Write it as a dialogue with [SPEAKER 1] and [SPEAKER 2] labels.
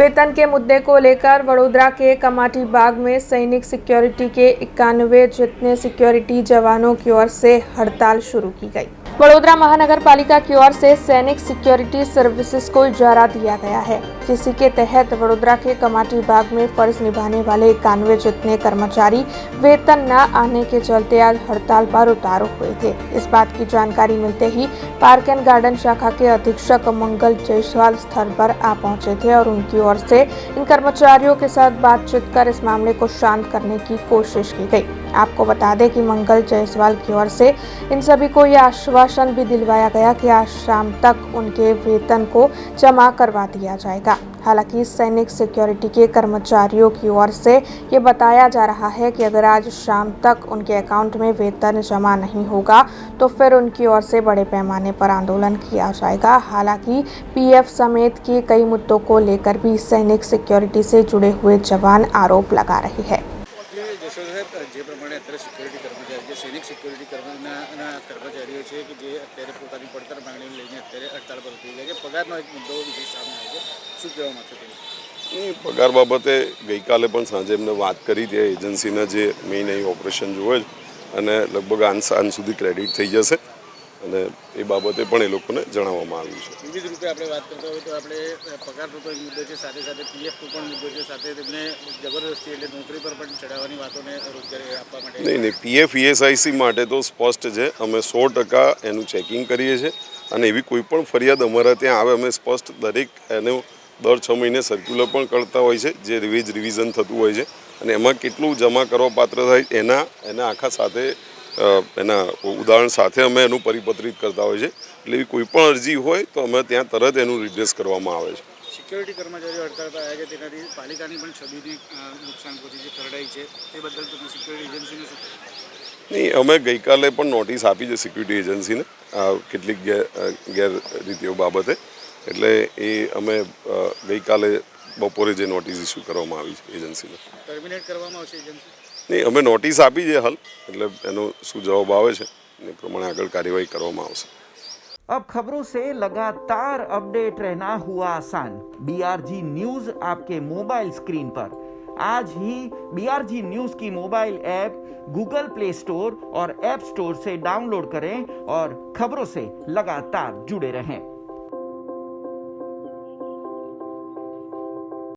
[SPEAKER 1] वेतन के मुद्दे को लेकर वडोदरा के कमाटी बाग में सैनिक सिक्योरिटी के 91 जितने सिक्योरिटी जवानों की ओर से हड़ताल शुरू की गई। वडोदरा महानगर पालिका की ओर से सैनिक सिक्योरिटी सर्विसेज को इजारा दिया गया है, जिसी के तहत वडोदरा के कमाटी बाग में फर्ज निभाने वाले 91 जितने कर्मचारी वेतन न आने के चलते आज हड़ताल पर उतारू हुए थे। इस बात की जानकारी मिलते ही पार्क एंड गार्डन शाखा के अधीक्षक मंगल जायसवाल स्थल पर आ पहुंचे थे और उनकी ओर से इन कर्मचारियों के साथ बातचीत कर इस मामले को शांत करने की कोशिश की गई। आपको बता दें कि मंगल जायसवाल की ओर से इन सभी को यह आश्वासन भी दिलवाया गया कि आज शाम तक उनके वेतन को जमा करवा दिया जाएगा। हालांकि सैनिक सिक्योरिटी के कर्मचारियों की ओर से ये बताया जा रहा है कि अगर आज शाम तक उनके अकाउंट में वेतन जमा नहीं होगा तो फिर उनकी ओर से बड़े पैमाने पर आंदोलन किया जाएगा। हालांकि पीएफ समेत के कई मुद्दों को लेकर भी सैनिक सिक्योरिटी से जुड़े हुए जवान आरोप लगा रहे हैं।
[SPEAKER 2] જે પ્રમાણે અત્યારે સિક્યુરિટી કર્મચારી જે સૈનિક સિક્યુરિટી કર્મચારીઓ છે કે જે અત્યારે પોતાની પડતર માંગણી લઈને અત્યારે હડતાલ પર થઈ ગયા છે, પગારનો એક મુદ્દો વિશે સામે આવ્યો છે, શું કહેવા માંગશો તમે?
[SPEAKER 3] પગાર બાબતે ગઈકાલે પણ સાંજે એમને વાત કરી હતી। એજન્સીના જે મેઇન અહીં ઓપરેશન જોવે અને લગભગ સાંજ સુધી ક્રેડિટ થઈ જશે અને એ બાબતે પણ એ લોકોને જણાવવામાં આવ્યું છે।
[SPEAKER 2] વિવિધ રૂપે આપણે વાત કરતા હોય તો આપણે પગારનો તો મુદ્દો છે, સાથે સાથે પીએફનો પણ મુદ્દો છે, સાથે તેમને જબરદસ્તી એટલે નોકરી પર પણ ચડાવવાની વાતોને રોજગારી આપવા માટે
[SPEAKER 3] નહીં પીએફ ઈએસઆઈસી માટે તો સ્પષ્ટ છે, અમે 100% એનું ચેકિંગ કરીએ છીએ અને એવી કોઈ પણ ફરિયાદ અમારા ત્યાં આવે અમે સ્પષ્ટ દરેક એનું દર 6 મહિને સર્ક્યુલર પણ કરતા હોય છે, જે રિવિઝન થતું હોય છે અને એમાં કેટલું જમા કરવા પાત્ર થાય એના આખા સાથે એના ઉદાહરણ સાથે અમે એનું પરિપત્રિત કરતા હોય છે। એટલે એવી કોઈ પણ અરજી હોય તો અમે ત્યાં તરત એનું રિડ્રેસ કરવામાં આવે છે।
[SPEAKER 2] સિક્યુરિટી કર્મચારીઓ હડતાલ પર આવ્યા છે, તેનાથી પાલિકાની પણ છબીને નુકસાન પહોંચી છે, ખરડાઈ છે, તે બદલ તમે સિક્યુરિટી એજન્સીને શું?
[SPEAKER 3] નહીં, અમે ગઈકાલે પણ નોટિસ આપી છે સિક્યુરિટી એજન્સીને કેટલીક ગેરરીતિઓ બાબતે, એટલે એ અમે ગઈકાલે બપોરે જે નોટિસ ઇસ્યુ કરવામાં આવી છે એજન્સીને
[SPEAKER 2] ટર્મિનેટ કરવામાં આવશે એજન્સી?
[SPEAKER 3] નહીં, અમે નોટિસ આપી છે હાલ, એટલે એનો શું જવાબ આવે છે એ પ્રમાણે આગળ કાર્યવાही કરવામાં આવશે।
[SPEAKER 4] अब खबरों से लगातार अपडेट रहना हुआ आसान। BRG न्यूज आपके मोबाइल स्क्रीन पर आज ही BRG न्यूज की mobile app Google play store और ऐप स्टोर से डाउनलोड करें और खबरों से लगातार जुड़े रहें।